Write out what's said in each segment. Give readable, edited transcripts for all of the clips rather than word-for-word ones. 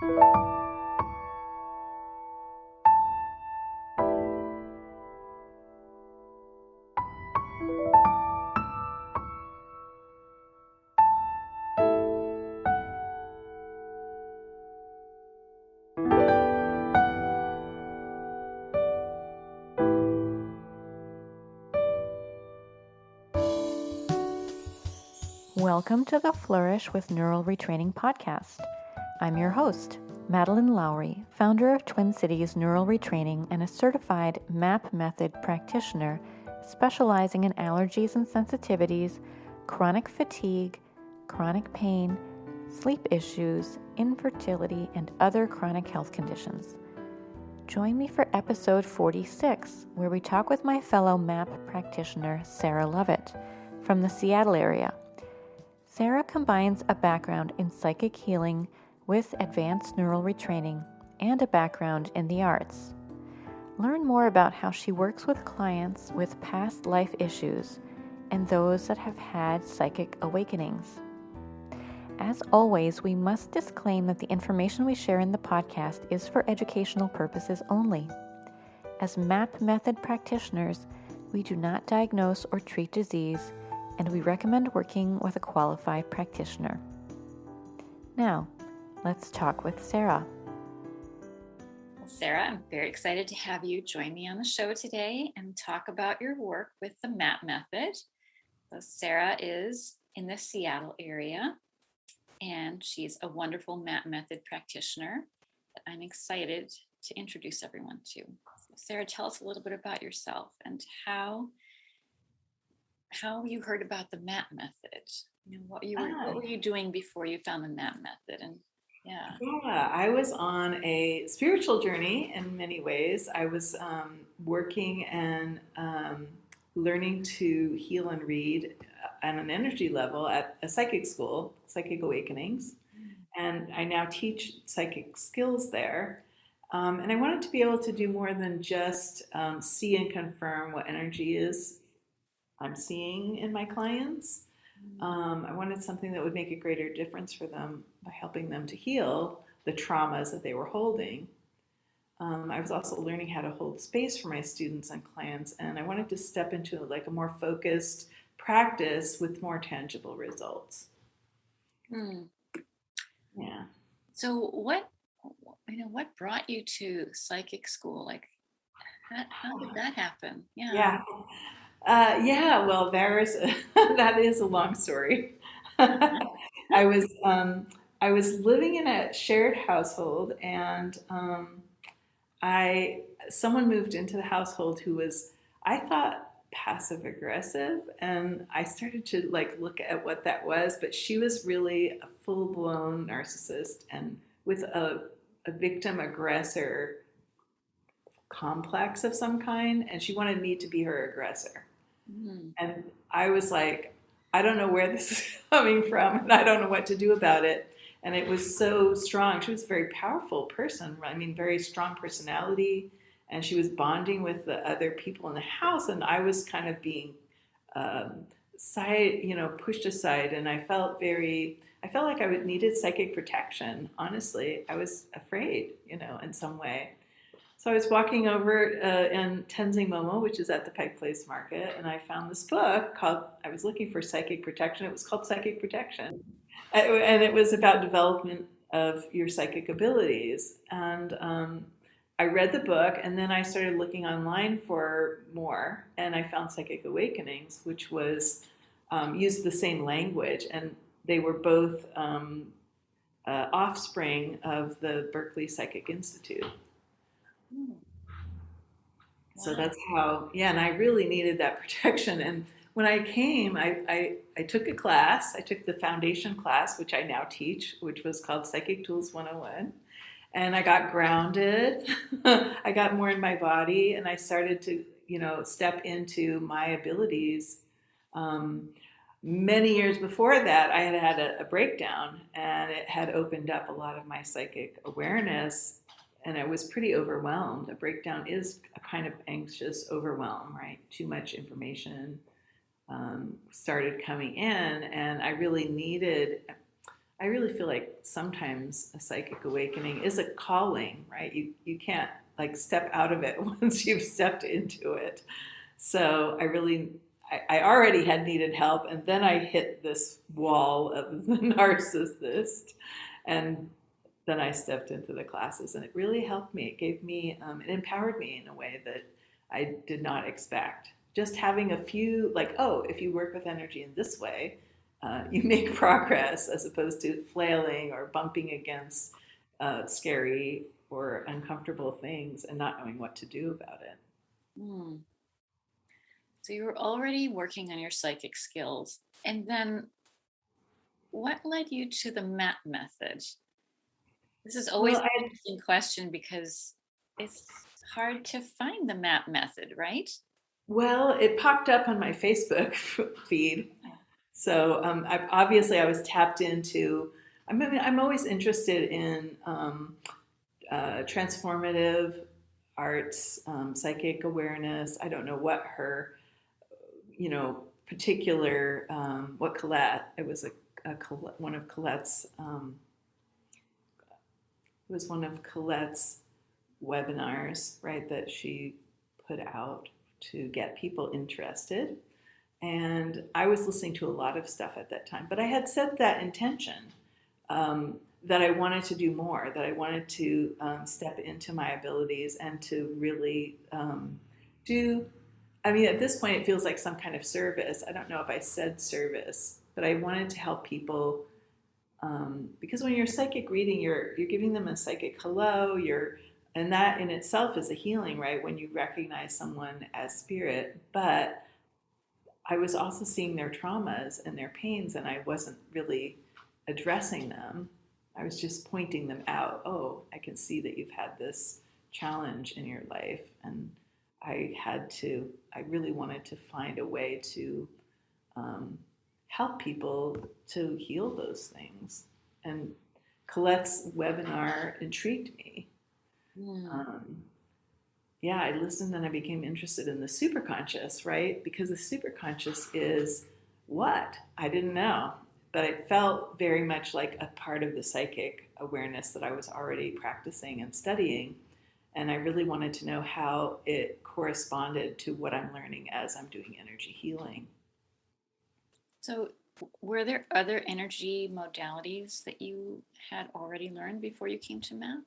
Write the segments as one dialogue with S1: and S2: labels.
S1: Welcome to the Flourish with Neural Retraining podcast. I'm your host, Madeline Lowry, founder of Twin Cities Neural Retraining and a certified MAP method practitioner specializing in allergies and sensitivities, chronic fatigue, chronic pain, sleep issues, infertility, and other chronic health conditions. Join me for episode 46, where we talk with my fellow MAP practitioner, Sarah Lovett, from the Seattle area. Sarah combines a background in psychic healing with advanced neural retraining and a background in the arts. Learn more about how she works with clients with past life issues and those that have had psychic awakenings. As always, we must disclaim that the information we share in the podcast is for educational purposes only. As MAP method practitioners, we do not diagnose or treat disease, and we recommend working with a qualified practitioner. Now, let's talk with Sarah.
S2: Well, Sarah, I'm very excited to have you join me on the show today and talk about your work with the MAP method. So Sarah is in the Seattle area, and she's a wonderful MAP method practitioner that I'm excited to introduce everyone to. So Sarah, tell us a little bit about yourself and how you heard about the MAP method. You know, what were you doing before you found the MAP method? And
S3: I was on a spiritual journey in many ways. I was working and learning to heal and read on an energy level at a psychic school, Psychic Awakenings, and I now teach psychic skills there. And I wanted to be able to do more than just see and confirm what energy is I'm seeing in my clients. I wanted something that would make a greater difference for them by helping them to heal the traumas that they were holding. I was also learning how to hold space for my students and clients, and I wanted to step into like a more focused practice with more tangible results. Yeah.
S2: So what brought you to psychic school? Like, how did that happen?
S3: Yeah. Well, that is a long story. I was living in a shared household, and someone moved into the household who was, I thought, passive aggressive, and I started to look at what that was, but she was really a full-blown narcissist and with a victim aggressor complex of some kind, and she wanted me to be her aggressor. And I was like, I don't know where this is coming from, and I don't know what to do about it. And it was so strong. She was a very powerful person. I mean, very strong personality, and she was bonding with the other people in the house, and I was kind of being pushed aside, and I felt like I needed psychic protection. Honestly, I was afraid, in some way. So I was walking over in Tenzing Momo, which is at the Pike Place Market, and I found this book I was looking for psychic protection. It was called Psychic Protection. And it was about development of your psychic abilities. And I read the book, and then I started looking online for more, and I found Psychic Awakenings, which was used the same language, and they were both offspring of the Berkeley Psychic Institute. So that's how, and I really needed that protection. And when I came, I took a class. I took the foundation class, which I now teach, which was called Psychic Tools 101. And I got grounded. I got more in my body, and I started to, step into my abilities. Many years before that, I had a breakdown, and it had opened up a lot of my psychic awareness, and I was pretty overwhelmed. A breakdown is a kind of anxious overwhelm, right? Too much information started coming in, and I really needed I really feel like sometimes a psychic awakening is a calling, right? You can't like step out of it once you've stepped into it. So I already had needed help, and then I hit this wall of the narcissist, and then I stepped into the classes, and it really helped me. It gave me, it empowered me in a way that I did not expect. Just having a few, like, oh, if you work with energy in this way, you make progress as opposed to flailing or bumping against scary or uncomfortable things and not knowing what to do about it.
S2: Hmm. So you were already working on your psychic skills. And then what led you to the MAP method? This is always
S3: Well,
S2: an interesting question because it's hard to find the MAP method, right?
S3: it popped up on my Facebook feed. So obviously I was tapped into. I mean, I'm always interested in transformative arts, psychic awareness. I don't know what her, particular what Colette. It was one of Colette's. It was one of Colette's webinars, right, that she put out to get people interested. And I was listening to a lot of stuff at that time, but I had set that intention that I wanted to do more, that I wanted to step into my abilities and to really do. I mean, at this point, it feels like some kind of service. I don't know if I said service, but I wanted to help people because when you're psychic reading, you're giving them a psychic hello. And that in itself is a healing, right? When you recognize someone as spirit, but I was also seeing their traumas and their pains, and I wasn't really addressing them. I was just pointing them out. Oh, I can see that you've had this challenge in your life. And I really wanted to find a way to um, help people to heal those things. And Colette's webinar intrigued me.
S2: Hmm.
S3: Um, yeah, I listened and I became interested in the superconscious, right? Because the superconscious is what? I didn't know. But it felt very much like a part of the psychic awareness that I was already practicing and studying. And I really wanted to know how it corresponded to what I'm learning as I'm doing energy healing.
S2: So were there other energy modalities that you had already learned before you came to MAP?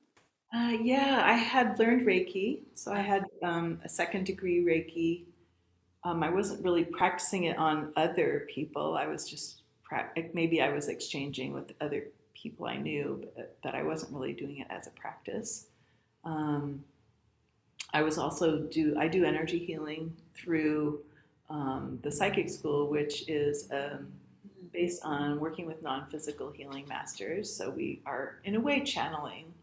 S3: Yeah, I had learned Reiki. So I had a second degree Reiki. I wasn't really practicing it on other people. I was just, maybe I was exchanging with other people I knew, but I wasn't really doing it as a practice. Um, I do energy healing through the psychic school, which is based on working with non-physical healing masters. So we are in a way channeling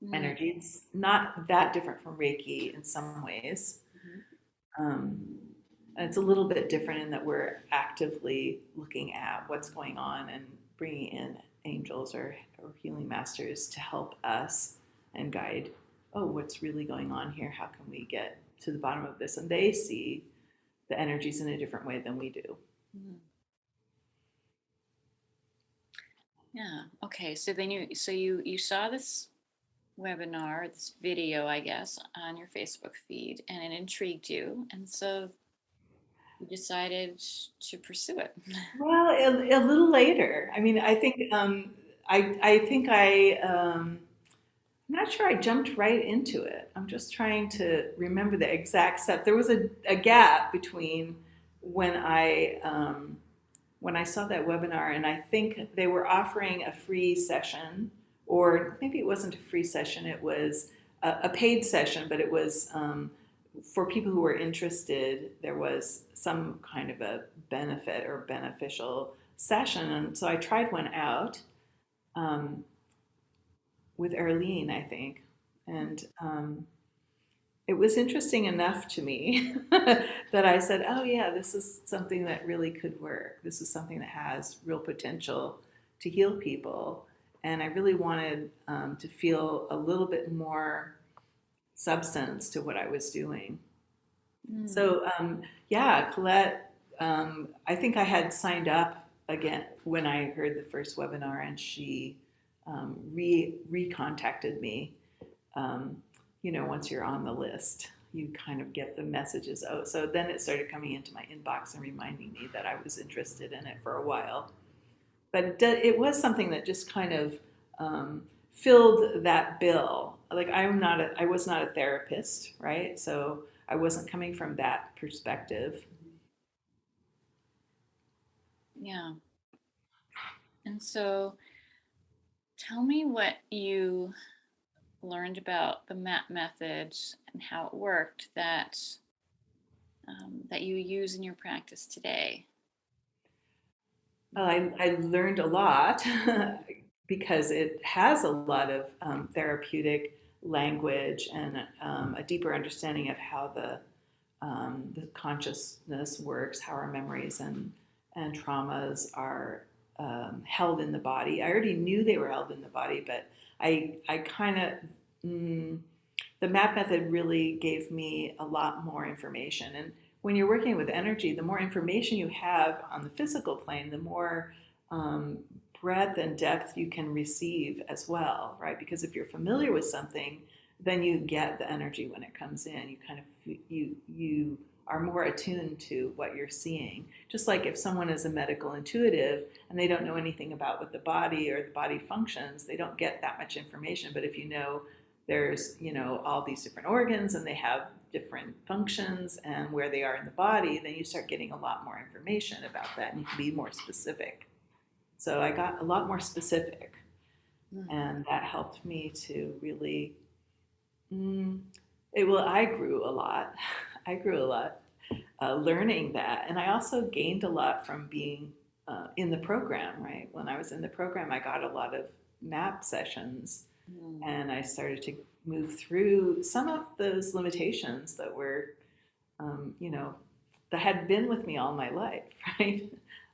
S2: Mm-hmm.
S3: energy. It's not that different from Reiki in some ways. Um, and it's a little bit different in that we're actively looking at what's going on and bringing in angels or healing masters to help us and guide, oh, what's really going on here? How can we get to the bottom of this? And they see the energies in a different way than we do.
S2: Mm-hmm. Yeah. Okay. So then you saw this webinar, this video, I guess, on your Facebook feed, and it intrigued you, and so you decided to pursue it.
S3: Well, a little later. I mean, I think I'm not sure I jumped right into it. I'm just trying to remember the exact step. There was a gap between when when I saw that webinar, and I think they were offering a free session, or maybe it wasn't a free session. It was a paid session, but it was for people who were interested. There was some kind of a benefit or beneficial session, and so I tried one out. Um, with Arlene, I think. And it was interesting enough to me that I said, oh, yeah, this is something that really could work. This is something that has real potential to heal people. And I really wanted to feel a little bit more substance to what I was doing.
S2: Mm.
S3: So, yeah, Colette, I think I had signed up again, when I heard the first webinar and she recontacted me, um, once you're on the list, you kind of get the messages out. So then it started coming into my inbox and reminding me that I was interested in it for a while. But it was something that just kind of filled that bill. Like I was not a therapist, right? So I wasn't coming from that perspective.
S2: Yeah. And so tell me what you learned about the MAP method and how it worked that you use in your practice today.
S3: Well, I learned a lot because it has a lot of therapeutic language and a deeper understanding of how the consciousness works, how our memories and traumas are held in the body. I already knew they were held in the body, but I kind of the MAP method really gave me a lot more information. And when you're working with energy, the more information you have on the physical plane, the more um, breadth and depth you can receive as well, right? Because if you're familiar with something, then you get the energy when it comes in. You kind of you are more attuned to what you're seeing. Just like if someone is a medical intuitive and they don't know anything about what the body or the body functions, they don't get that much information. But if you know there's all these different organs and they have different functions and where they are in the body, then you start getting a lot more information about that and you can be more specific. So I got a lot more specific, and that helped me to really I grew a lot. I grew a lot learning that, and I also gained a lot from being in the program. Right, when I was in the program, I got a lot of MAP sessions, and I started to move through some of those limitations that were, you know, that had been with me all my life. Right,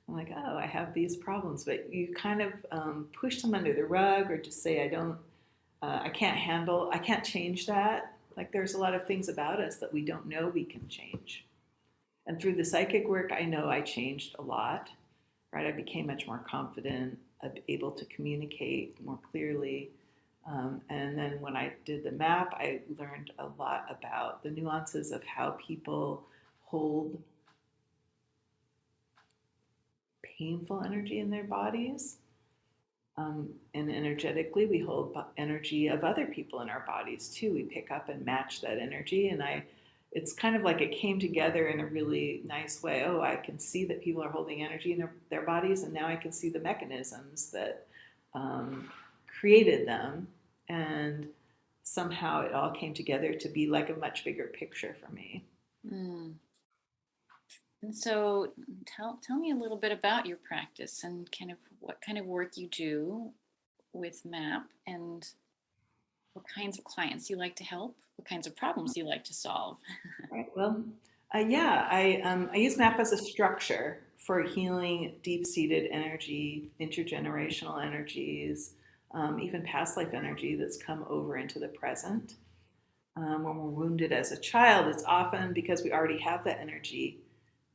S3: I'm like, oh, I have these problems, but you kind of push them under the rug, or just say, I can't change that. Like there's a lot of things about us that we don't know we can change. And through the psychic work, I know I changed a lot, right? I became much more confident, able to communicate more clearly. And then when I did the map, I learned a lot about the nuances of how people hold painful energy in their bodies. And energetically, we hold energy of other people in our bodies too. We pick up and match that energy. And it's kind of like it came together in a really nice way. Oh, I can see that people are holding energy in their bodies, and now I can see the mechanisms that created them. And somehow it all came together to be like a much bigger picture for me.
S2: Mm. And so tell me a little bit about your practice and kind of what kind of work you do with MAP and what kinds of clients you like to help, what kinds of problems you like to solve.
S3: Right. Well, I use MAP as a structure for healing deep-seated energy, intergenerational energies, even past life energy that's come over into the present. When we're wounded as a child, it's often because we already have that energy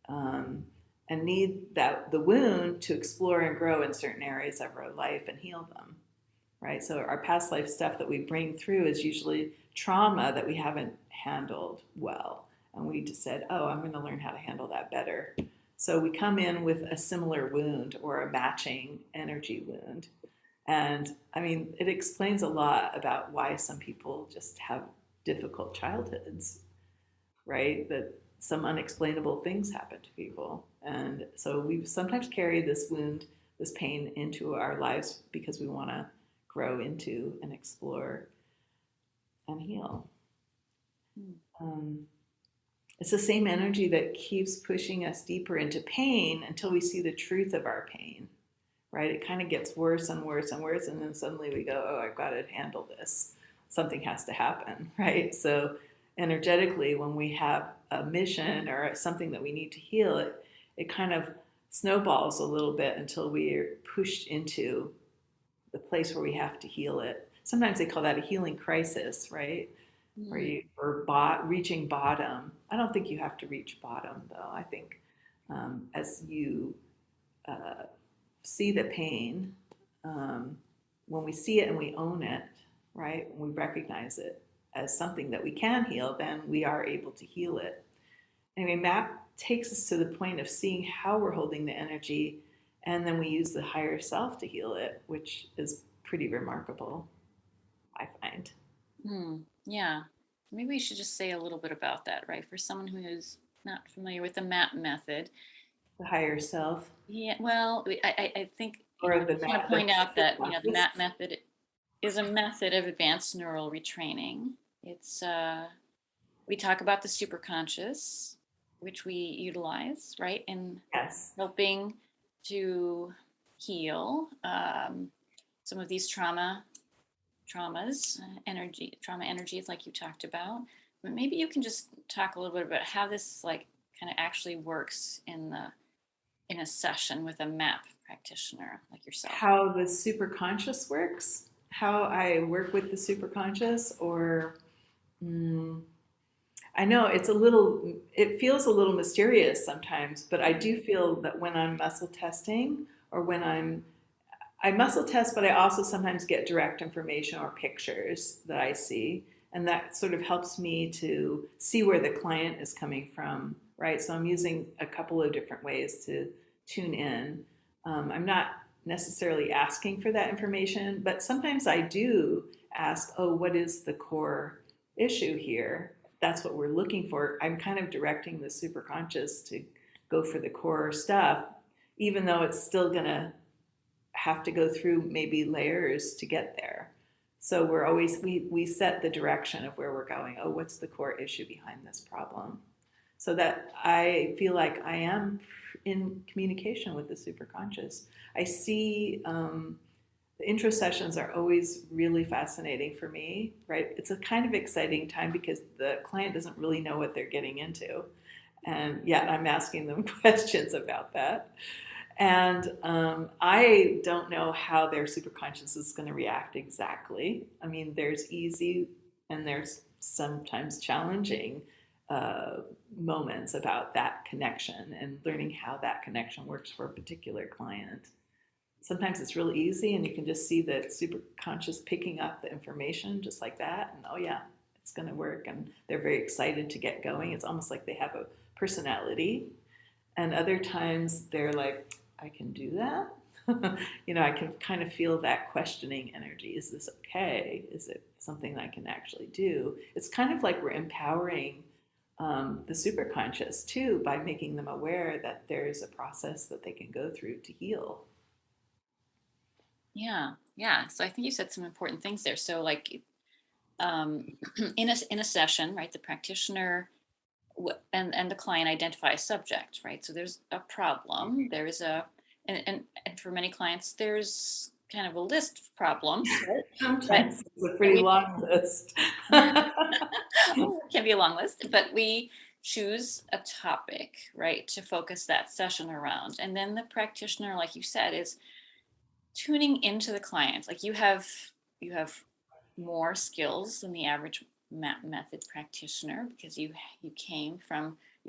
S3: um, and need the wound to explore and grow in certain areas of our life and heal them. Right. So our past life stuff that we bring through is usually trauma that we haven't handled well, and we just said, "Oh, I'm going to learn how to handle that better." So we come in with a similar wound or a matching energy wound, and I mean, it explains a lot about why some people just have difficult childhoods, right? That some unexplainable things happen to people. And so we sometimes carry this wound, this pain into our lives because we want to grow into and explore and heal. Um, it's the same energy that keeps pushing us deeper into pain until we see the truth of our pain, right? It kind of gets worse and worse and worse, and then suddenly we go, oh, I've got to handle this. Something has to happen, right? So energetically, when we have a mission or something that we need to heal, it kind of snowballs a little bit until we're pushed into the place where we have to heal it. Sometimes they call that a healing crisis, right? Where
S2: Mm.
S3: you are reaching bottom. I don't think you have to reach bottom, though. I think as you see the pain, when we see it and we own it, right, when we recognize it as something that we can heal, then we are able to heal it. Anyway, MAP takes us to the point of seeing how we're holding the energy, and then we use the higher self to heal it, which is pretty remarkable, I find.
S2: Yeah. Maybe we should just say a little bit about that, right? For someone who is not familiar with the MAP method.
S3: The higher self.
S2: Yeah, well, I think
S3: Or
S2: I
S3: the
S2: just want
S3: MAP,
S2: to point out that the
S3: the
S2: MAP method is a method of advanced neural retraining. It's we talk about the superconscious, which we utilize, right, in
S3: yes.
S2: helping to heal some of these traumas, trauma energies, like you talked about. But maybe you can just talk a little bit about how this like kind of actually works in a session with a MAP practitioner like yourself.
S3: How the superconscious works, how I work with the superconscious, or I know it feels a little mysterious sometimes, but I do feel that when I'm muscle testing, or when I muscle test, but I also sometimes get direct information or pictures that I see. And that sort of helps me to see where the client is coming from, right? So I'm using a couple of different ways to tune in. I'm not necessarily asking for that information, but sometimes I do ask, oh, what is the core issue here? That's what we're looking for. I'm kind of directing the superconscious to go for the core stuff, even though it's still going to have to go through maybe layers to get there. So we set the direction of where we're going. Oh, what's the core issue behind this problem? So that I feel like I am in communication with the superconscious. I see the intro sessions are always really fascinating for me, right? It's a kind of exciting time because the client doesn't really know what they're getting into. And yet I'm asking them questions about that. And I don't know how their superconscious is going to react exactly. I mean, there's easy and there's sometimes challenging moments about that connection and learning how that connection works for a particular client. Sometimes it's really easy and you can just see the superconscious picking up the information just like that. And oh, yeah, it's going to work. And they're very excited to get going. It's almost like they have a personality. And other times they're like, I can do that. I can kind of feel that questioning energy. Is this okay? Is it something that I can actually do? It's kind of like we're empowering the superconscious too by making them aware that there's a process that they can go through to heal.
S2: Yeah. So I think you said some important things there. So like in a session, right, the practitioner and the client identify a subject, right? So there's a problem. There is and for many clients, there's kind of a list of problems. Right?
S3: Sometimes it's a pretty long list.
S2: It can be a long list, but we choose a topic, right, to focus that session around. And then the practitioner, like you said, is tuning into the client. Like you have more skills than the average MAP method practitioner because you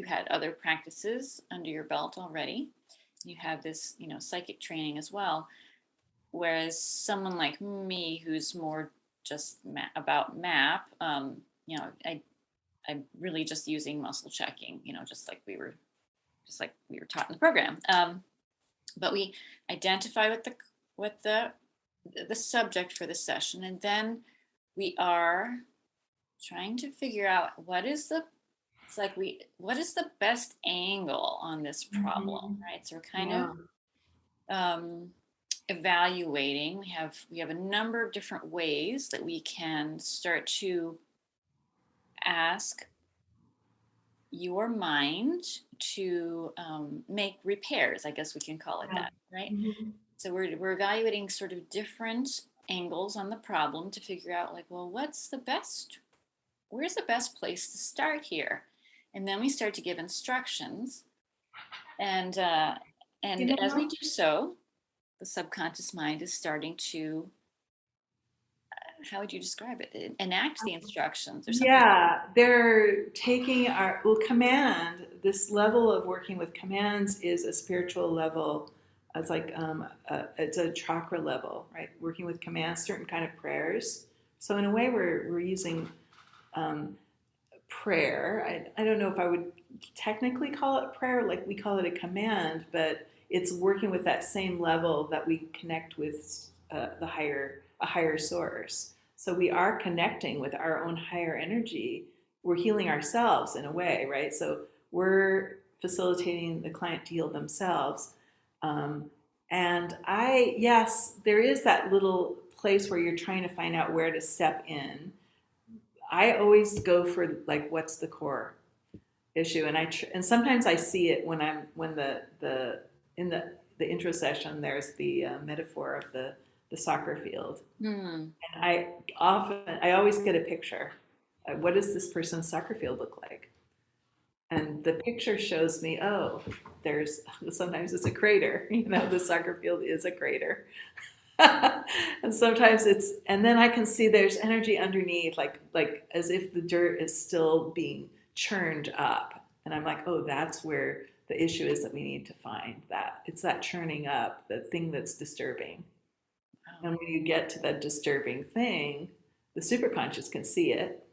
S2: had other practices under your belt already. You have this psychic training as well, whereas someone like me who's more just about MAP, I'm really just using muscle checking, just like we were taught in the program. But we identify with the subject for the session, and then we are trying to figure out what is the best angle on this problem, right? So we're kind of evaluating. We have a number of different ways that we can start to ask your mind to make repairs, I guess we can call it that, right? So we're evaluating sort of different angles on the problem to figure out like, well, where's the best place to start here? And then we start to give instructions, and as we do so, the subconscious mind is starting to, how would you describe it? Enact the instructions or something.
S3: Yeah, they're taking command. This level of working with commands is a spiritual level it's like it's a chakra level, right? Working with commands, certain kind of prayers. So in a way, we're using prayer. I don't know if I would technically call it prayer, like we call it a command, but it's working with that same level that we connect with a higher source. So we are connecting with our own higher energy. We're healing ourselves in a way, right? So we're facilitating the client to heal themselves. Um, yes, there is that little place where you're trying to find out where to step in. I always go for like what's the core issue, and and sometimes I see it when the in the intro session there's the metaphor of the soccer field, and I always get a picture. What does this person's soccer field look like? And the picture shows me, oh, there's sometimes it's a crater. The soccer field is a crater. And sometimes and then I can see there's energy underneath, like as if the dirt is still being churned up. And I'm like, oh, that's where the issue is that we need to find that. It's that churning up, the thing that's disturbing. And when you get to that disturbing thing, the superconscious can see it.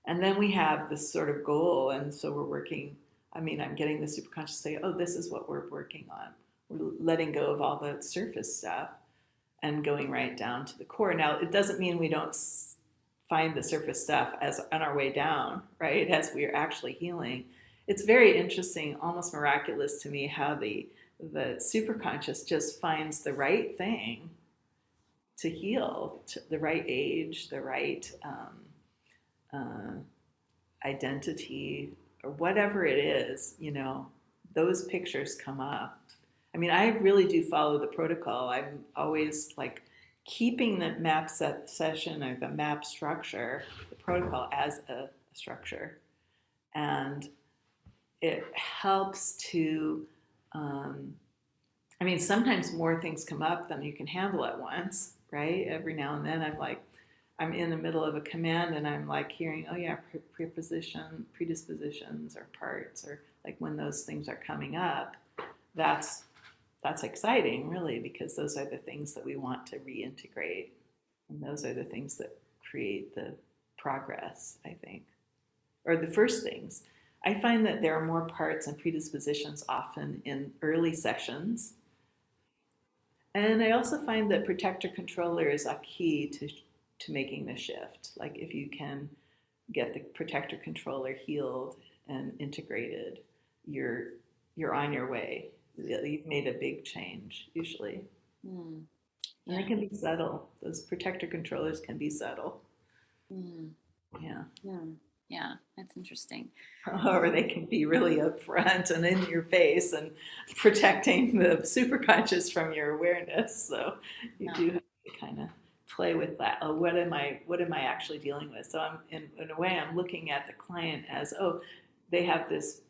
S3: And then we have this sort of goal. And so we're working, I'm getting the superconscious to say, oh, this is what we're working on. We're letting go of all the surface stuff and going right down to the core. Now, it doesn't mean we don't find the surface stuff as on our way down, right? As we're actually healing. It's very interesting, almost miraculous to me, how the superconscious just finds the right thing to heal, the right age, the right identity, or whatever it is. Those pictures come up. I really do follow the protocol. I'm always like keeping the MAP session or the MAP structure, the protocol as a structure. And it helps to, sometimes more things come up than you can handle at once, right? Every now and then I'm in the middle of a command and I'm like hearing, oh yeah, predispositions or parts, or like when those things are coming up, that's exciting, really, because those are the things that we want to reintegrate. And those are the things that create the progress, I think, or the first things. I find that there are more parts and predispositions often in early sessions. And I also find that protector controller is a key to making the shift. Like if you can get the protector controller healed and integrated, you're on your way. You've made a big change, usually. And they can be subtle. Those protector controllers can be subtle. Yeah.
S2: Yeah, that's interesting.
S3: Or they can be really upfront and in your face and protecting the superconscious from your awareness. So you do have to kind of play with that. Oh, what am I actually dealing with? So I'm in a way I'm looking at the client as, oh, they have this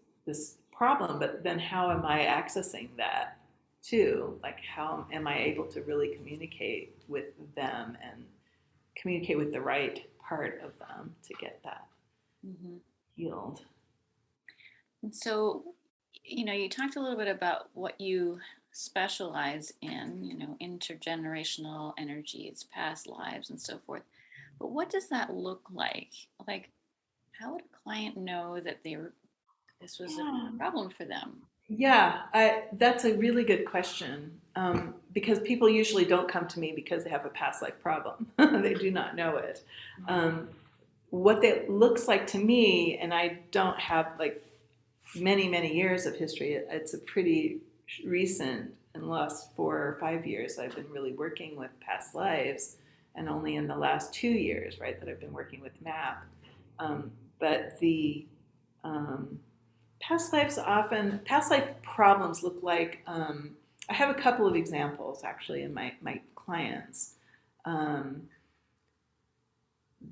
S3: problem, but then how am I accessing that too? Like how am I able to really communicate with them and communicate with the right part of them to get that healed?
S2: And so, you talked a little bit about what you specialize in, intergenerational energies, past lives, and so forth. But what does that look like? Like, how would a client know that this was a problem for them?
S3: Yeah, that's a really good question, because people usually don't come to me because they have a past life problem. They do not know it. What that looks like to me, and I don't have like many years of history. It's a pretty recent, in the last 4 or 5 years, I've been really working with past lives, and only in the last 2 years, right, that I've been working with MAP. But the past life problems look like, I have a couple of examples actually in my clients.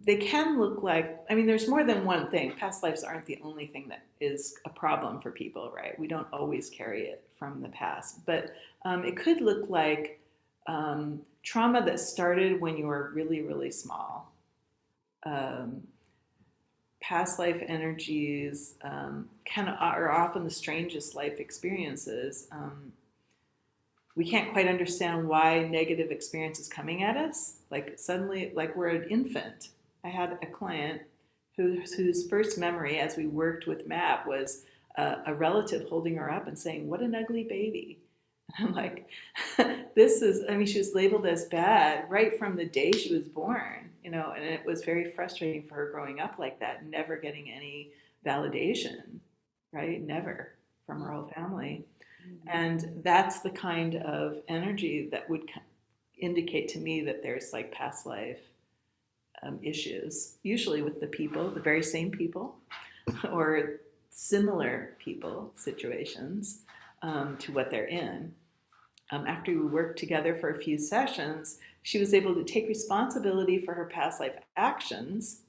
S3: They can look like, there's more than one thing. Past lives aren't the only thing that is a problem for people, right? We don't always carry it from the past. But it could look like trauma that started when you were really small. Past life energies are often the strangest life experiences. we can't quite understand why negative experience is coming at us. Like suddenly, like we're an infant. I had a client whose first memory as we worked with MAP was a relative holding her up and saying, "What an ugly baby." And I'm like, this is, I mean, she was labeled as bad right from the day she was born, you know, and it was very frustrating for her growing up like that, never getting any validation, right? Never from her whole family. And that's the kind of energy that would indicate to me that there's like past life issues, usually with the people, the very same people, or similar people, situations to what they're in. After we worked together for a few sessions, she was able to take responsibility for her past life actions,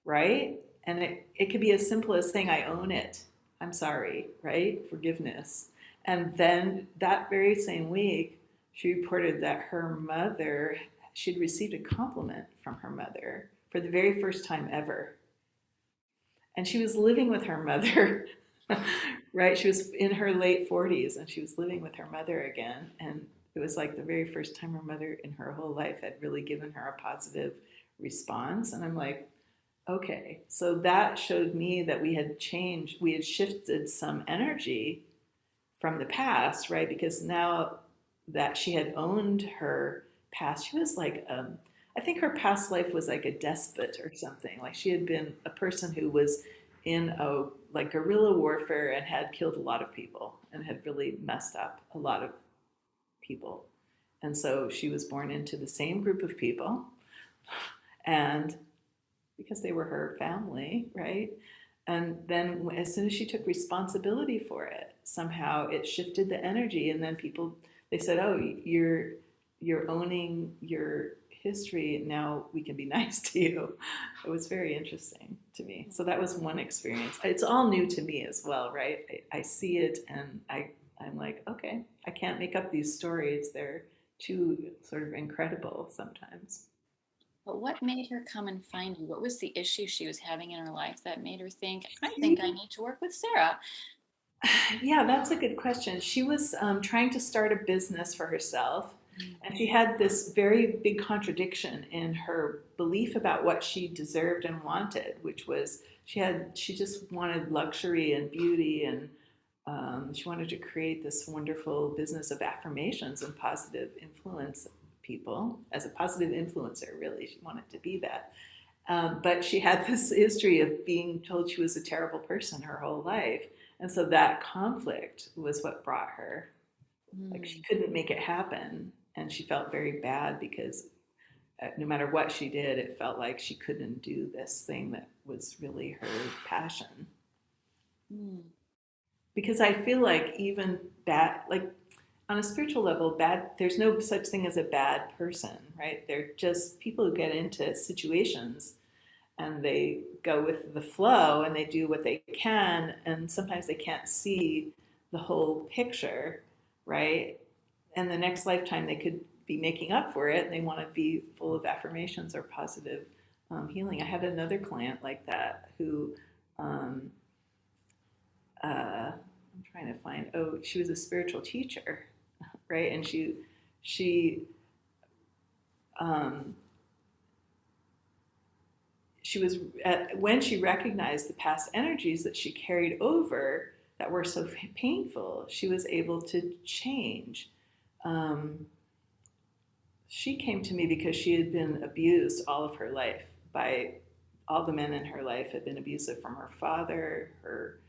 S3: right? And it could be as simple as saying, I own it. I'm sorry, right? Forgiveness. And then that very same week, she reported that her mother, she'd received a compliment from her mother for the very first time ever. And she was living with her mother, right? She was in her late 40s and she was living with her mother again. And it was like the very first time her mother in her whole life had really given her a positive response. And I'm like, okay, so that showed me that we had changed, we had shifted some energy from the past, right? Because now that she had owned her past, she was like, I think her past life was like a despot or something. Like she had been a person who was in a like guerrilla warfare and had killed a lot of people and had really messed up a lot of people. And so she was born into the same group of people, and because they were her family, right? And then as soon as she took responsibility for it, somehow it shifted the energy. And then people, they said, oh, you're owning your history. Now we can be nice to you. It was very interesting to me. So that was one experience. It's all new to me as well, right? I see it and I'm like, okay, I can't make up these stories. They're too sort of incredible sometimes.
S2: But what made her come and find you? What was the issue she was having in her life that made her think, I think I
S3: She
S2: need to work with Sarah?
S3: Yeah, that's a good question. She was trying to start a business for herself, and she had this very big contradiction in her belief about what she deserved and wanted, which was she just wanted luxury and beauty, and she wanted to create this wonderful business of affirmations and positive influence people as a positive influencer. Really, she wanted to be that. But she had this history of being told she was a terrible person her whole life. And so that conflict was what brought her. Like she
S2: Mm.
S3: couldn't make it happen. And she felt very bad because no matter what she did, it felt like she couldn't do this thing that was really her passion.
S2: Mm.
S3: Because I feel like even bad, like on a spiritual level, bad, there's no such thing as a bad person, right? They're just people who get into situations and they go with the flow and they do what they can, and sometimes they can't see the whole picture, right? And the next lifetime they could be making up for it and they want to be full of affirmations or positive healing. I had another client like that who um, I'm trying to find, oh, she was a spiritual teacher, right? And she um, she was when she recognized the past energies that she carried over that were so painful, she was able to change. Um, she came to me because she had been abused all of her life by all the men in her life had been abusive, from her father, her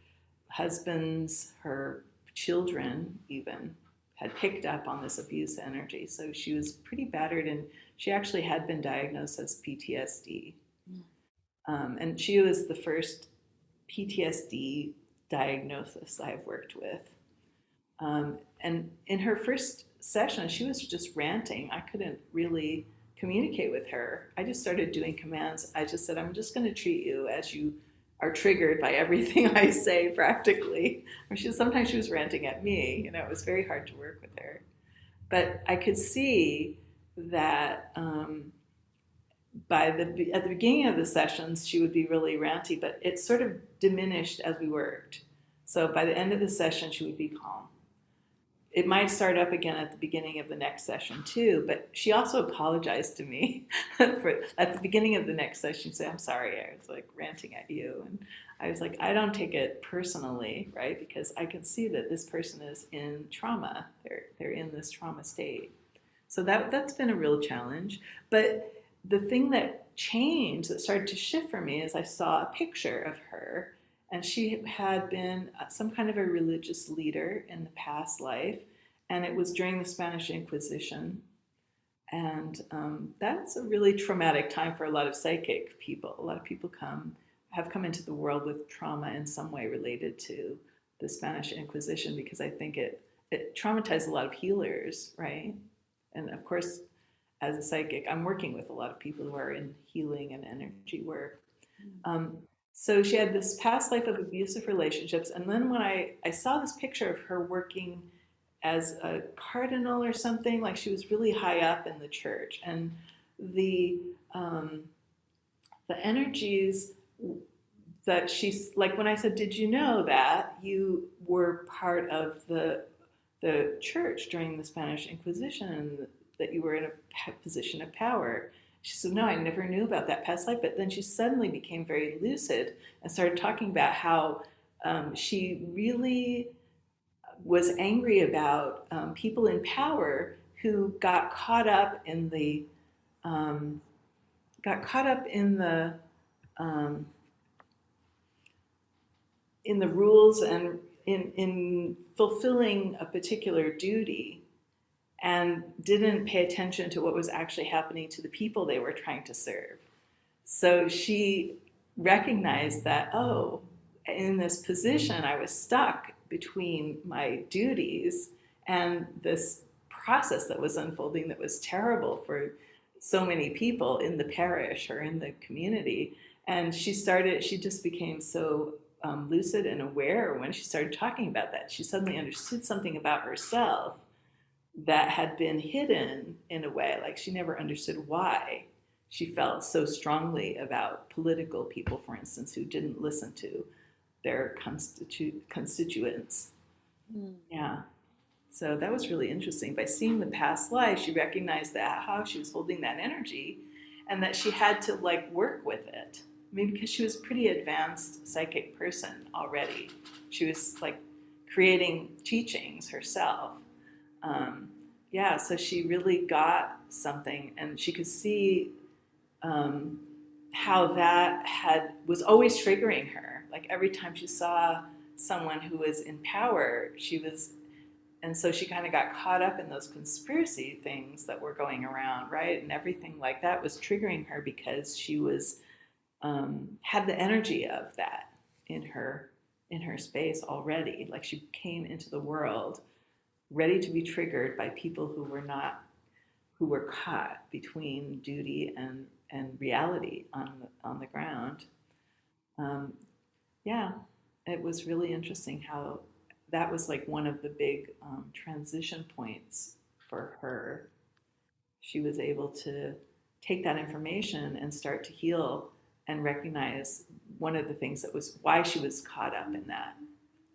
S3: husbands, her children even had picked up on this abuse energy. So she was pretty battered, and she actually had been diagnosed as PTSD.
S2: Mm.
S3: And she was the first PTSD diagnosis I've worked with. And in her first session, she was just ranting. I couldn't really communicate with her. I just started doing commands. I just said, I'm just going to treat you as you are triggered by everything I say practically. Or sometimes she was ranting at me. You know, it was very hard to work with her. But I could see that at the beginning of the sessions, she would be really ranty, but it sort of diminished as we worked. So by the end of the session, she would be calm. it might start up again at the beginning of the next session too. But she also apologized to me at the beginning of the next session. She said, "I'm sorry, I was like ranting at you." And I was like, I don't take it personally, right? Because I can see that this person is in trauma. They're in this trauma state. So that's been a real challenge. But the thing that changed, that started to shift for me, is I saw a picture of her, and she had been some kind of a religious leader in the past life, and it was during the Spanish Inquisition. And that's a really traumatic time for a lot of psychic people. A lot of people have come into the world with trauma in some way related to the Spanish Inquisition, because I think it traumatized a lot of healers, right? And of course, as a psychic, I'm working with a lot of people who are in healing and energy work. Um, so she had this past life of abusive relationships. And then when I saw this picture of her working as a cardinal or something, like she was really high up in the church. And the, um, the energies that she's like, when I said, "Did you know that you were part of the church during the Spanish Inquisition, and that you were in a position of power?" She said, "No, I never knew about that past life." But then she suddenly became very lucid and started talking about how she really was angry about people in power who got caught up in the um, got caught up um, in the rules and in fulfilling a particular duty, and didn't pay attention to what was actually happening to the people they were trying to serve. So she recognized that, oh, in this position, I was stuck between my duties and this process that was unfolding that was terrible for so many people in the parish or in the community. And she just became so lucid and aware when she started talking about that. She suddenly understood something about herself that had been hidden in a way, like she never understood why she felt so strongly about political people, for instance, who didn't listen to their constituents.
S2: Mm.
S3: Yeah. So that was really interesting. By seeing the past life, she recognized that how she was holding that energy, and that she had to like work with it. I mean, because she was a pretty advanced psychic person already. She was like creating teachings herself. Um, yeah, so she really got something, and she could see um, how that was always triggering her. Like every time she saw someone who was in power, and so she kind of got caught up in those conspiracy things that were going around, right? And everything like that was triggering her because she was had the energy of that in her space already. Like she came into the world ready to be triggered by people who were caught between duty and reality on the ground. Um, yeah, it was really interesting how that was like one of the big transition points for her. She was able to take that information and start to heal and recognize one of the things that was why she was caught up in that.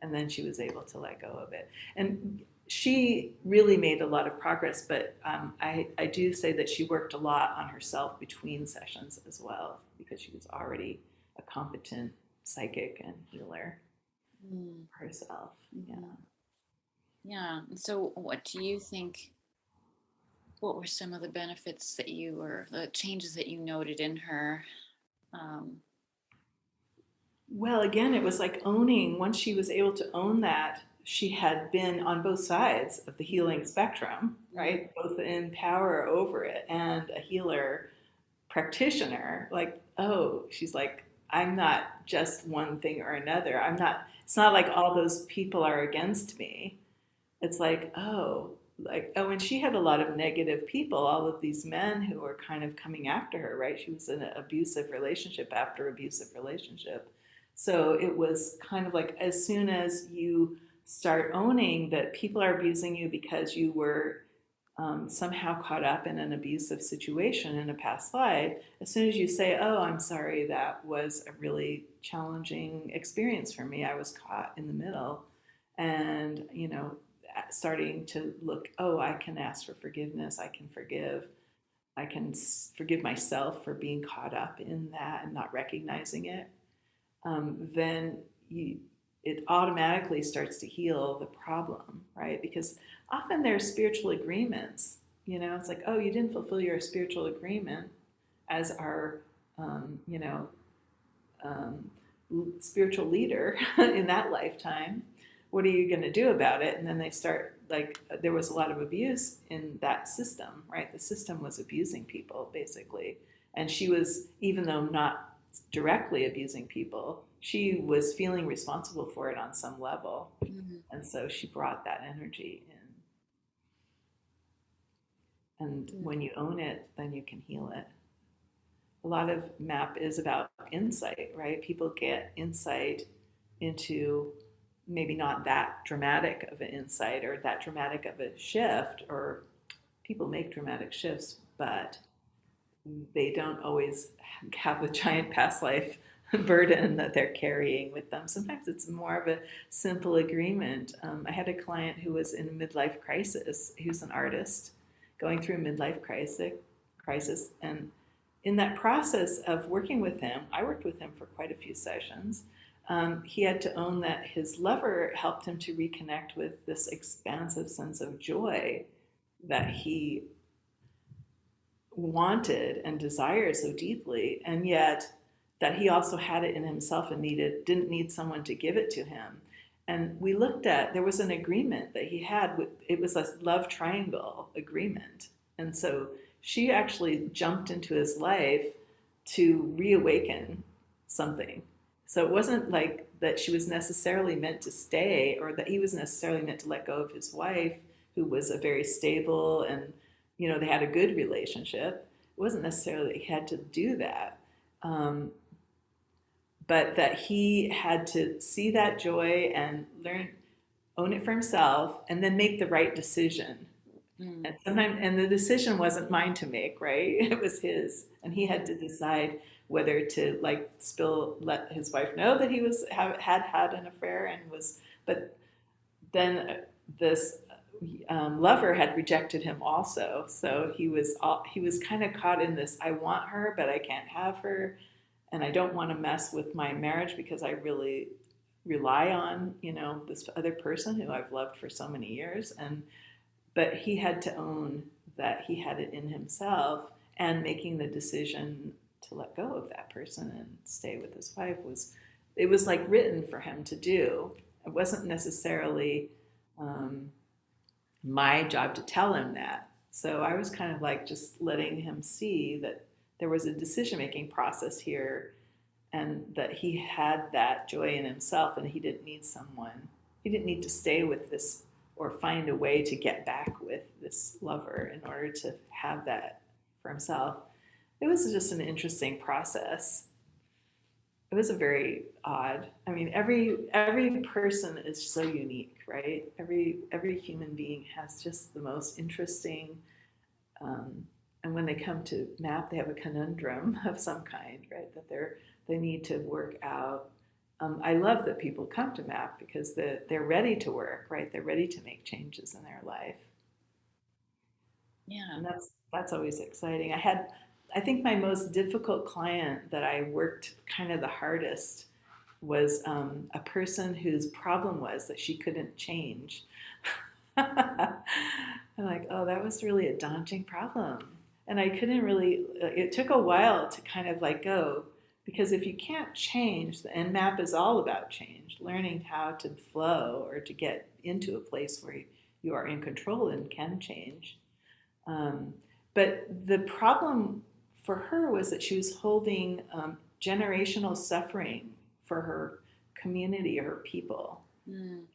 S3: And then she was able to let go of it. And she really made a lot of progress, but I do say that she worked a lot on herself between sessions as well, because she was already a competent psychic and healer herself. Yeah.
S2: Yeah. So, what do you think? What were some of the benefits that the changes that you noted in her? Um,
S3: Well, again, it was like owning, once she was able to own that, she had been on both sides of the healing spectrum, right? Both in power over it and a healer practitioner. Like, oh, she's like, I'm not just one thing or another. It's not like all those people are against me. It's like, and she had a lot of negative people, all of these men who were kind of coming after her, right? She was in an abusive relationship after abusive relationship. So it was kind of like, as soon as you start owning that people are abusing you because you were somehow caught up in an abusive situation in a past life, as soon as you say, "Oh, I'm sorry, that was a really challenging experience for me. I was caught in the middle," and starting to look, oh, I can ask for forgiveness, I can forgive, I can forgive myself for being caught up in that and not recognizing it, then it automatically starts to heal the problem, right? Because often there's spiritual agreements. It's like, oh, you didn't fulfill your spiritual agreement as our, um, spiritual leader in that lifetime. What are you going to do about it? And then they start, like, there was a lot of abuse in that system, right? The system was abusing people, basically. And she was, even though not directly abusing people, she was feeling responsible for it on some level.
S2: Mm-hmm.
S3: And so she brought that energy in. And when you own it, then you can heal it. A lot of MAP is about insight, right? People get insight into maybe not that dramatic of an insight or that dramatic of a shift, or people make dramatic shifts, but they don't always have a giant past life burden that they're carrying with them. Sometimes it's more of a simple agreement. I had a client who was in a midlife crisis. He was an artist going through a midlife crisis, and in that process of working with him, I worked with him for quite a few sessions. He had to own that his lover helped him to reconnect with this expansive sense of joy that he wanted and desired so deeply, and yet that he also had it in himself and didn't need someone to give it to him. And we looked at, there was an agreement that he had with, it was a love triangle agreement. And so she actually jumped into his life to reawaken something. So it wasn't like that she was necessarily meant to stay, or that he was necessarily meant to let go of his wife, who was a very stable and, they had a good relationship. It wasn't necessarily that he had to do that. But that he had to see that joy and own it for himself, and then make the right decision. And the decision wasn't mine to make, right? It was his, and he had to decide whether to let his wife know that he had an affair and was, but then this lover had rejected him also, so he was kind of caught in this, I want her but I can't have her, and I don't want to mess with my marriage because I really rely on this other person who I've loved for so many years. But he had to own that he had it in himself, and making the decision to let go of that person and stay with his wife was like written for him to do. It wasn't necessarily my job to tell him that. So I was kind of like just letting him see that there was a decision-making process here, and that he had that joy in himself, and he didn't need someone. He didn't need to stay with this or find a way to get back with this lover in order to have that for himself. It was just an interesting process. It was a very odd. I mean, every person is so unique, right? Every human being has just the most interesting. And when they come to MAP, they have a conundrum of some kind, right? That they need to work out. I love that people come to MAP because they're ready to work, right? They're ready to make changes in their life.
S2: Yeah.
S3: And that's always exciting. I think my most difficult client that I worked kind of the hardest was a person whose problem was that she couldn't change. I'm like, oh, that was really a daunting problem. And I couldn't really, it took a while to kind of like go, because if you can't change, and MAP is all about change, learning how to flow or to get into a place where you are in control and can change. But the problem for her was that she was holding generational suffering for her community or her people.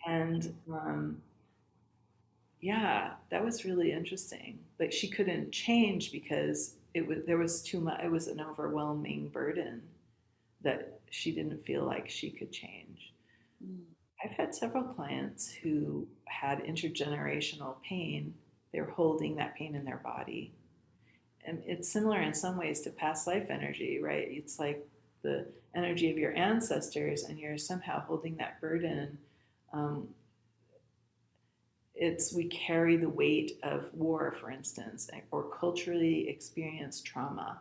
S3: And yeah, that was really interesting. Like, she couldn't change because there was too much. It was an overwhelming burden that she didn't feel like she could change. I've had several clients who had intergenerational pain. They were holding that pain in their body. And it's similar in some ways to past life energy, right? It's like the energy of your ancestors, and you're somehow holding that burden. we carry the weight of war, for instance, or culturally experienced trauma,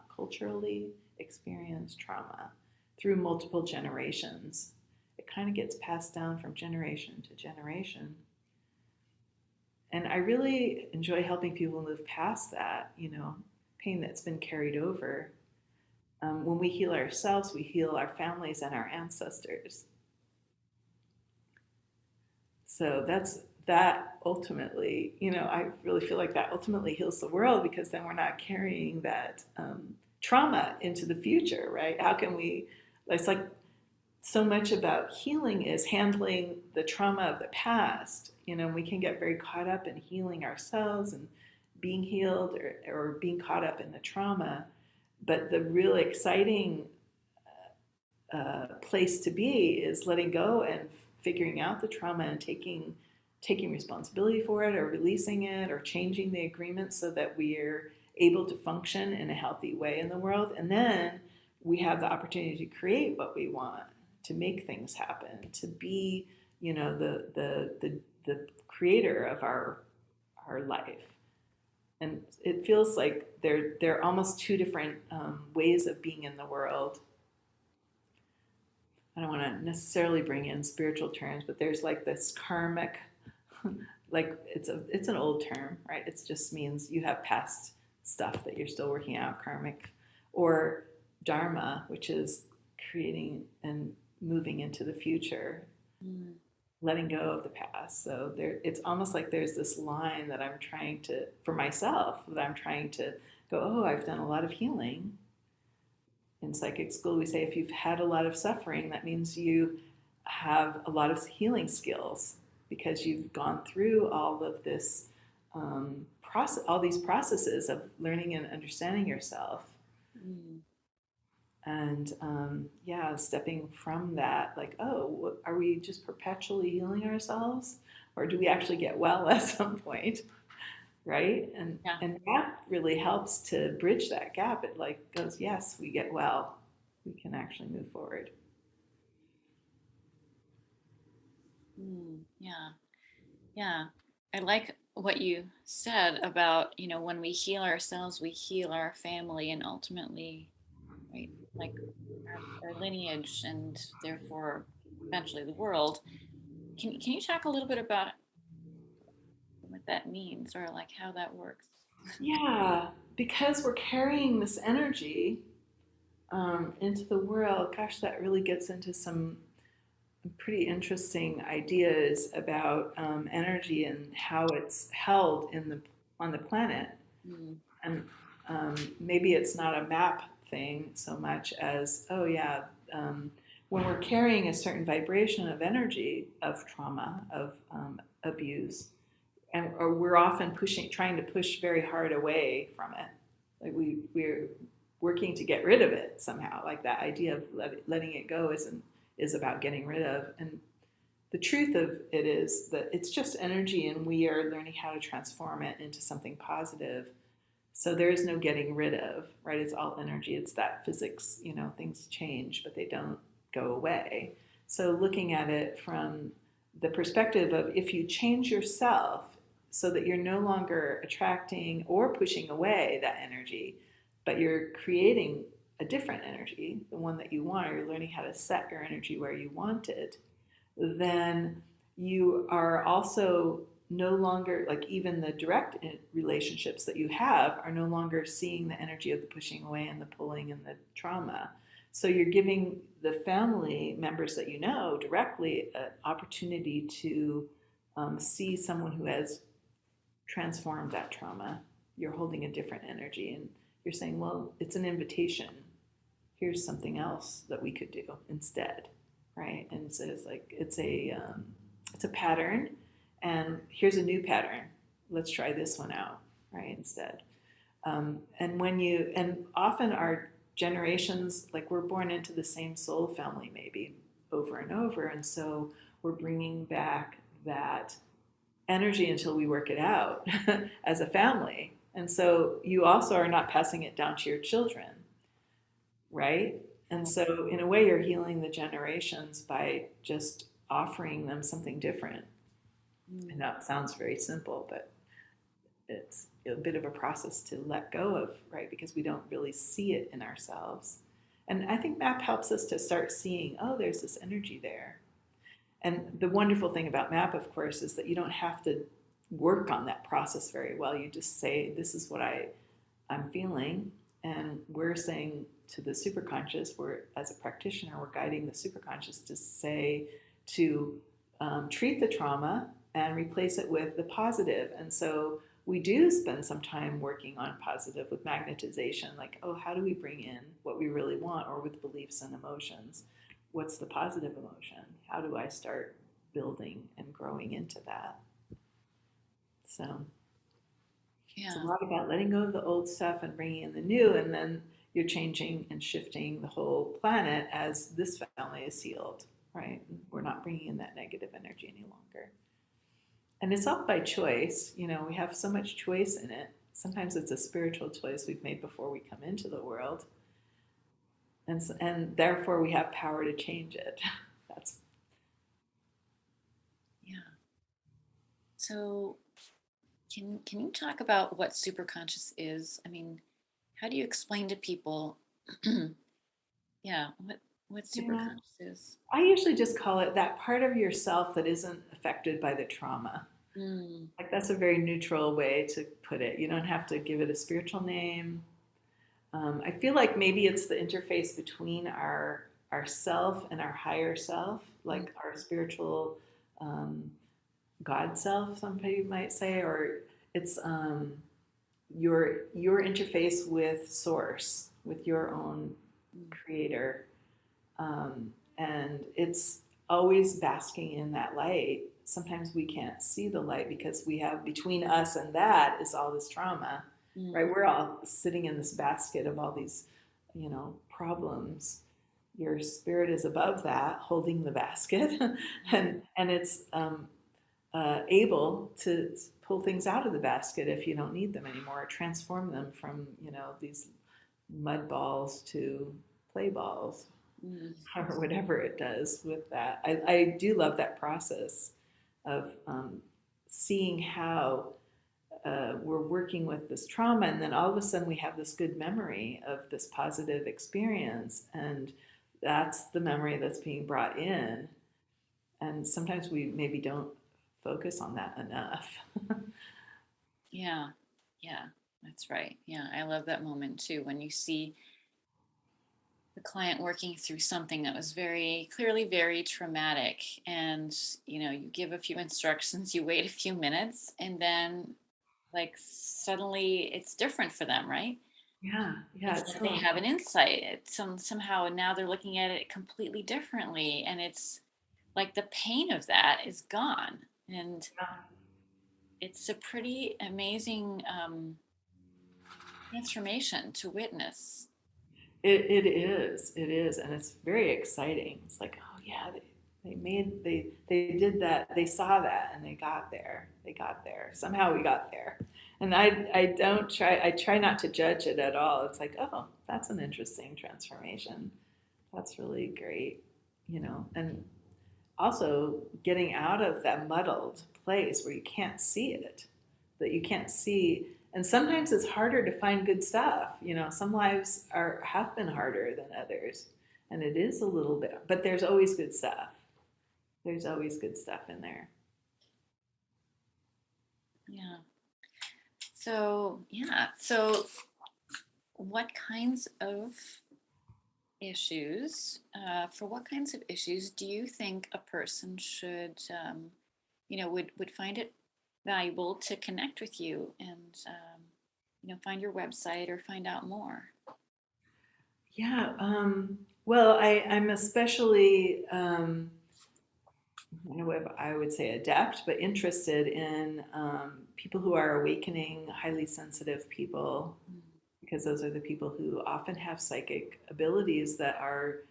S3: through multiple generations. It kind of gets passed down from generation to generation. And I really enjoy helping people move past that, pain that's been carried over. When we heal ourselves, we heal our families and our ancestors. So that ultimately, I really feel like that ultimately heals the world, because then we're not carrying that trauma into the future, right? How can we, it's like so much about healing is handling the trauma of the past. We can get very caught up in healing ourselves and being healed, or being caught up in the trauma. But the really exciting place to be is letting go and figuring out the trauma and taking responsibility for it, or releasing it, or changing the agreement so that we're able to function in a healthy way in the world. And then we have the opportunity to create what we want, to make things happen, to be, the creator of our life. And it feels like they're almost two different ways of being in the world. I don't want to necessarily bring in spiritual terms, but there's like this karmic, like it's an old term, right? It just means you have past stuff that you're still working out, karmic, or dharma, which is creating and moving into the future, letting go of the past. So it's almost like there's this line that I'm trying to, for myself, that I'm trying to go, oh, I've done a lot of healing. In psychic school, we say if you've had a lot of suffering, that means you have a lot of healing skills, because you've gone through all of this process, all these processes of learning and understanding yourself. And stepping from that, like, oh, are we just perpetually healing ourselves, or do we actually get well at some point? Right? And that really helps to bridge that gap. It like goes, yes, we get well, we can actually move forward.
S2: Yeah. I like what you said about, when we heal ourselves, we heal our family, and ultimately, right, like our lineage, and therefore eventually the world. Can you talk a little bit about what that means, or like how that works?
S3: Yeah, because we're carrying this energy into the world. Gosh, that really gets into some pretty interesting ideas about energy and how it's held on the planet. And maybe it's not a map thing so much as, oh yeah, when we're carrying a certain vibration of energy, of trauma, of abuse, or we're often trying to push very hard away from it. Like we're working to get rid of it somehow. Like that idea of letting it go is about getting rid of. And the truth of it is that it's just energy, and we are learning how to transform it into something positive. So there is no getting rid of, right? It's all energy. It's that physics, things change, but they don't go away. So looking at it from the perspective of, if you change yourself so that you're no longer attracting or pushing away that energy, but you're creating a different energy, the one that you want, or you're learning how to set your energy where you want it, then you are also no longer, like, even the direct relationships that you have are no longer seeing the energy of the pushing away and the pulling and the trauma. So you're giving the family members that you know directly an opportunity to see someone who has transformed that trauma. You're holding a different energy, and you're saying, well, it's an invitation. Here's something else that we could do instead, right? And so it's a pattern, and here's a new pattern. Let's try this one out, right? Instead, and often our generations, like, we're born into the same soul family maybe over and over, and so we're bringing back that energy until we work it out as a family. And so you also are not passing it down to your children, right? And so in a way, you're healing the generations by just offering them something different. And that sounds very simple, but it's a bit of a process to let go of, right? Because we don't really see it in ourselves. And I think MAP helps us to start seeing, oh, there's this energy there. And the wonderful thing about MAP, of course, is that you don't have to work on that process very well. You just say, this is what I'm feeling. And we're saying to the superconscious, as a practitioner, we're guiding the superconscious to say, to treat the trauma and replace it with the positive. And so we do spend some time working on positive with magnetization, like, oh, how do we bring in what we really want, or with beliefs and emotions? What's the positive emotion? How do I start building and growing into that? So it's a lot about letting go of the old stuff and bringing in the new, and then you're changing and shifting the whole planet as this family is healed, right? We're not bringing in that negative energy any longer. And it's all by choice. You know, we have so much choice in it. Sometimes it's a spiritual choice we've made before we come into the world. And therefore we have power to change it. That's
S2: Yeah. So can you talk about what superconscious is? I mean, how do you explain to people yeah, what superconscious is?
S3: I usually just call it that part of yourself that isn't affected by the trauma. Like, that's a very neutral way to put it. You don't have to give it a spiritual name. I feel like maybe it's the interface between our self and our higher self, like our spiritual God self, somebody might say, or it's your interface with source, with your own creator, and it's always basking in that light. Sometimes we can't see the light because we have, between us and that is all this trauma, right? We're all sitting in this basket of all these, problems. Your spirit is above that, holding the basket, and it's able to pull things out of the basket if you don't need them anymore, transform them from, these mud balls to play balls, or whatever it does with that. I do love that process of seeing how we're working with this trauma, and then all of a sudden we have this good memory of this positive experience, and that's the memory that's being brought in. And sometimes we maybe don't focus on that enough.
S2: Yeah, that's right. Yeah, I love that moment too, when you see the client working through something that was very clearly very traumatic, and you give a few instructions, you wait a few minutes, and then like suddenly it's different for them, right?
S3: Yeah,
S2: It's like they have an insight. It's somehow, and now they're looking at it completely differently, and it's like the pain of that is gone, and it's a pretty amazing transformation to witness.
S3: It is, and it's very exciting. It's like, oh yeah, they did that, they saw that, and they got there. Somehow we got there. And I try not to judge it at all. It's like, oh, that's an interesting transformation. That's really great, and also getting out of that muddled place where you can't see it, that you can't see. And sometimes it's harder to find good stuff. Some lives have been harder than others, and it is a little bit, but there's always good stuff. There's always good stuff in there.
S2: Yeah. So what kinds of issues, for what kinds of issues do you think a person should, would find it valuable to connect with you and, find your website or find out more?
S3: Yeah. Well, I'm especially, I would say adept, but interested in people who are awakening, highly sensitive people, because those are the people who often have psychic abilities that are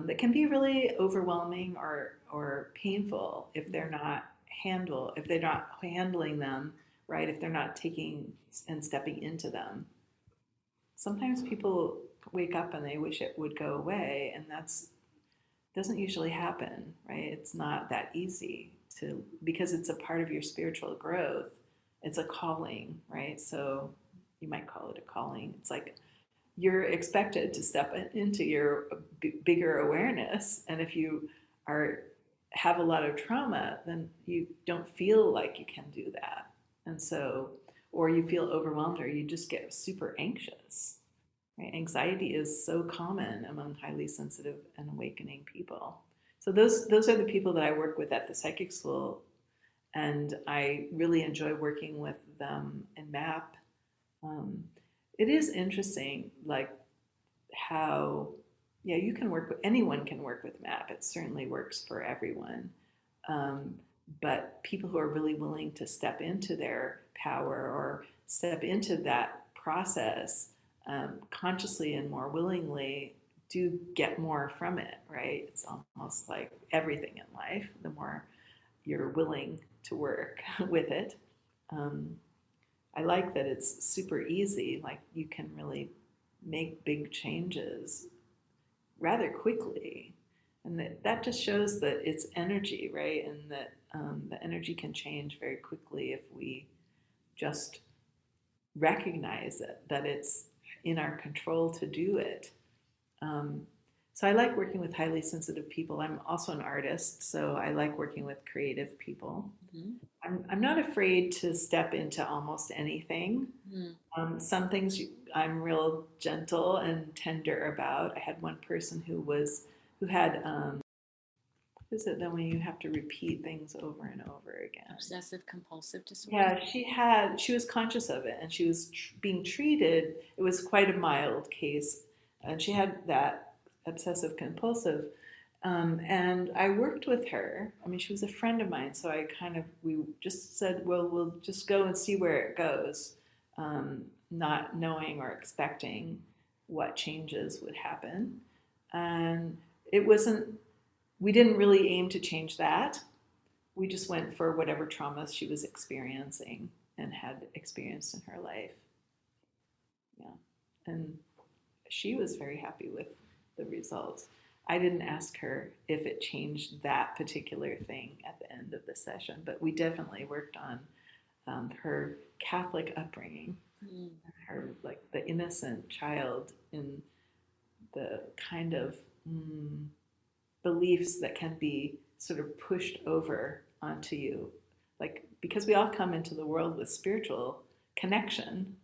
S3: that can be really overwhelming or painful if they're not handling them right, if they're not taking and stepping into them. Sometimes people wake up and they wish it would go away, and that's doesn't usually happen, right? It's not that easy because it's a part of your spiritual growth. It's a calling, right? So you might call it a calling. It's like you're expected to step into your bigger awareness, and if you are have a lot of trauma, then you don't feel like you can do that, and so, or you feel overwhelmed, or you just get super anxious. Right? Anxiety is so common among highly sensitive and awakening people. So those are the people that I work with at the psychic school, and I really enjoy working with them in MAP. Um, it is interesting, like how, yeah, you can work with anyone can work with MAP. It certainly works for everyone, um, but people who are really willing to step into their power or step into that process consciously and more willingly do get more from it, right? It's almost like everything in life. The more you're willing to work with it. Um, I like that it's super easy. Like you can really make big changes rather quickly. And that just shows that it's energy, right? And that the energy can change very quickly if we just recognize it, that it's in our control to do it. Um, so I like working with highly sensitive people. I'm also an artist, so I like working with creative people.
S2: Mm-hmm.
S3: I'm not afraid to step into almost anything. Some things I'm real gentle and tender about. I had one person who had what is it then when you have to repeat things over and over again?
S2: Obsessive compulsive disorder.
S3: Yeah, she was conscious of it, and she was being treated. It was quite a mild case, and she had that obsessive compulsive. And I worked with her. I mean, she was a friend of mine, so we just said, well, we'll just go and see where it goes, not knowing or expecting what changes would happen. And it wasn't, we didn't really aim to change that. We just went for whatever traumas she was experiencing and had experienced in her life. Yeah. And she was very happy with the results. I didn't ask her if it changed that particular thing at the end of the session, but we definitely worked on her Catholic upbringing, her like the innocent child in the kind of beliefs that can be sort of pushed over onto you, like because we all come into the world with spiritual connection,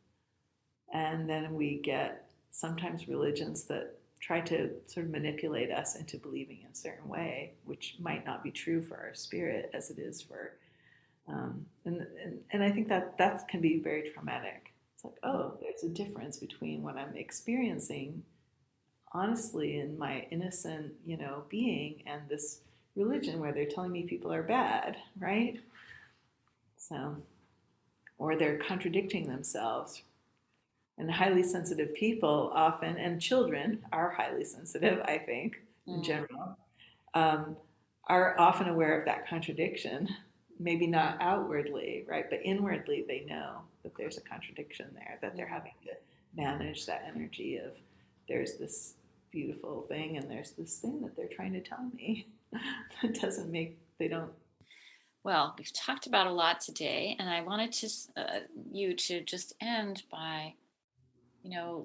S3: and then we get sometimes religions that try to sort of manipulate us into believing in a certain way, which might not be true for our spirit as it is for, and I think that can be very traumatic. It's like, oh, there's a difference between what I'm experiencing honestly in my innocent, being and this religion where they're telling me people are bad, right? So, or they're contradicting themselves. And highly sensitive people often, and children are highly sensitive, I think, in general, are often aware of that contradiction. Maybe not outwardly, right? But inwardly, they know that there's a contradiction there, that they're having to manage that energy of there's this beautiful thing and there's this thing that they're trying to tell me that doesn't make, they don't.
S2: Well, we've talked about a lot today, and I wanted you to just end by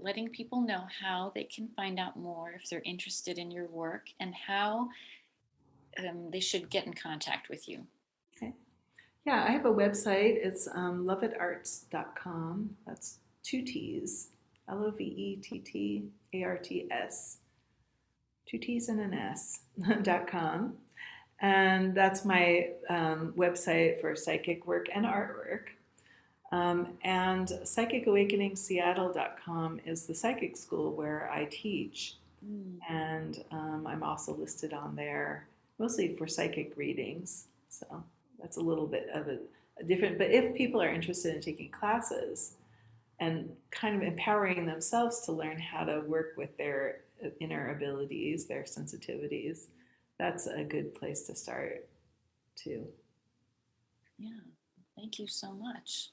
S2: letting people know how they can find out more if they're interested in your work and how they should get in contact with you.
S3: Okay. Yeah, I have a website. It's lovettarts.com. That's two T's, LOVETTARTS, two T's and an S.com. And that's my website for psychic work and artwork. And psychicawakeningseattle.com is the psychic school where I teach. And I'm also listed on there mostly for psychic readings. So that's a little bit of a different, but if people are interested in taking classes and kind of empowering themselves to learn how to work with their inner abilities, their sensitivities, that's a good place to start too.
S2: Yeah, thank you so much.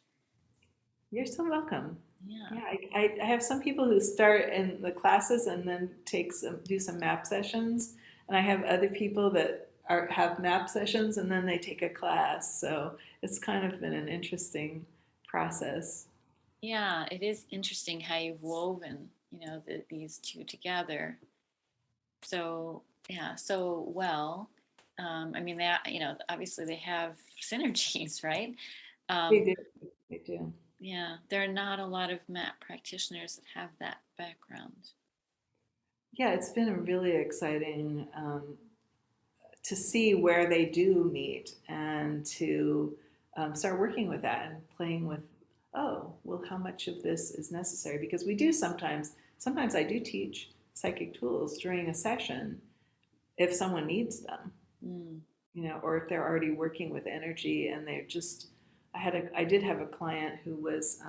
S3: You're so welcome.
S2: Yeah.
S3: I have some people who start in the classes and then do some MAP sessions, and I have other people that have MAP sessions, and then they take a class. So it's kind of been an interesting process.
S2: Yeah, it is interesting how you've woven, these two together. So yeah, so well. I mean, obviously they have synergies, right?
S3: They
S2: Um,
S3: do. They do.
S2: yeah, there are not a lot of MAP practitioners that have that background.
S3: Yeah, it's been really exciting to see where they do meet and to start working with that and playing with, oh, well, how much of this is necessary? Because we do sometimes I do teach psychic tools during a session if someone needs them,
S2: Mm.
S3: or if they're already working with energy and they're just, I did have a client who was,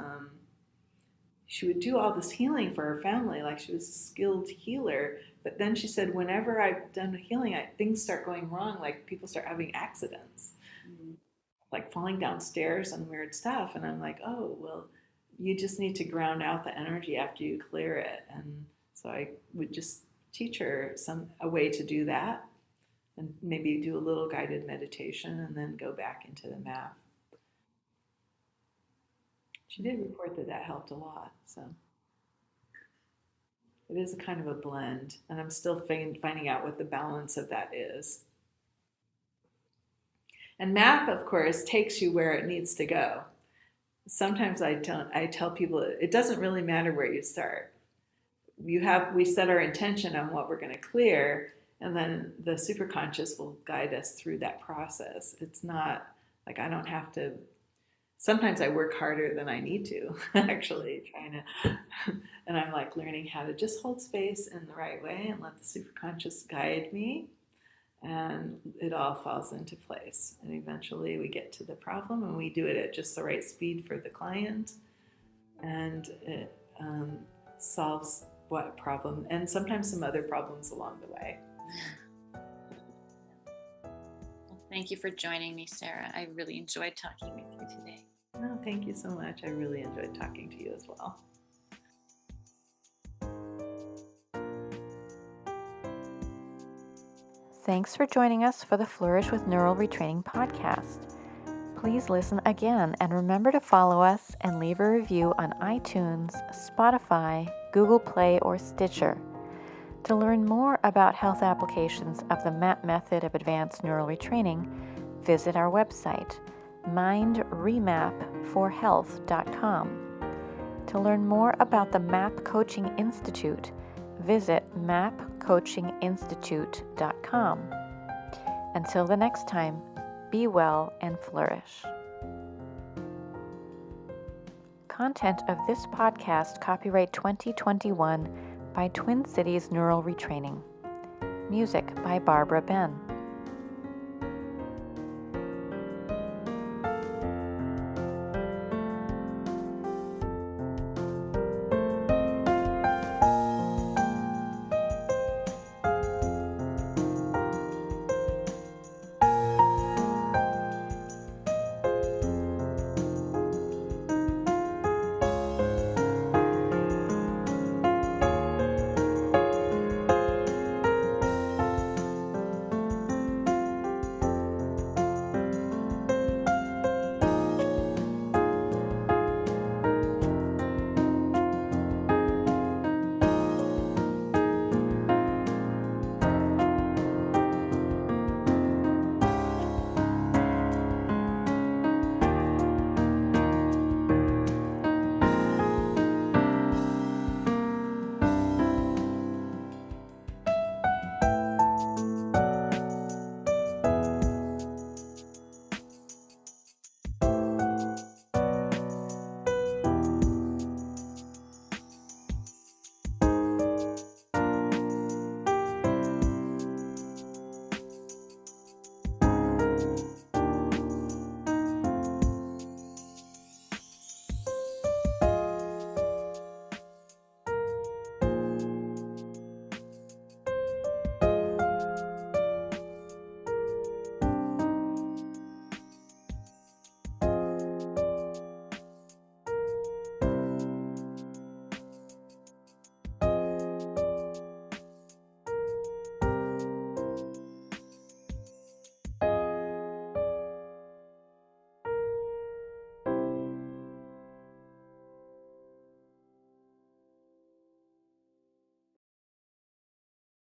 S3: she would do all this healing for her family, like she was a skilled healer. But then she said, whenever I've done healing, things start going wrong. Like people start having accidents,
S2: Mm.
S3: like falling downstairs and weird stuff. And I'm like, oh, well, you just need to ground out the energy after you clear it. And so I would just teach her a way to do that and maybe do a little guided meditation and then go back into the map. She did report that helped a lot. So it is a kind of a blend, and I'm still finding out what the balance of that is. And MAP, of course, takes you where it needs to go. Sometimes I tell people it doesn't really matter where you start. We set our intention on what we're going to clear, and then the superconscious will guide us through that process. It's not like I don't have to. Sometimes I work harder than I need to, actually, trying to, and I'm like learning how to just hold space in the right way and let the superconscious guide me, and it all falls into place. And eventually we get to the problem and we do it at just the right speed for the client, and it solves what problem, and sometimes some other problems along the way.
S2: Well, thank you for joining me, Sarah. I really enjoyed talking with you today.
S3: Oh, thank you so much. I really enjoyed talking to you as well.
S1: Thanks for joining us for the Flourish with Neural Retraining podcast. Please listen again and remember to follow us and leave a review on iTunes, Spotify, Google Play, or Stitcher. To learn more about health applications of the MAP method of advanced neural retraining, visit our website, mindremapforhealth.com. To learn more about the MAP Coaching Institute, visit mapcoachinginstitute.com. Until the next time, be well and flourish. Content of this podcast copyright 2021 by Twin Cities Neural Retraining. Music by Barbara Ben.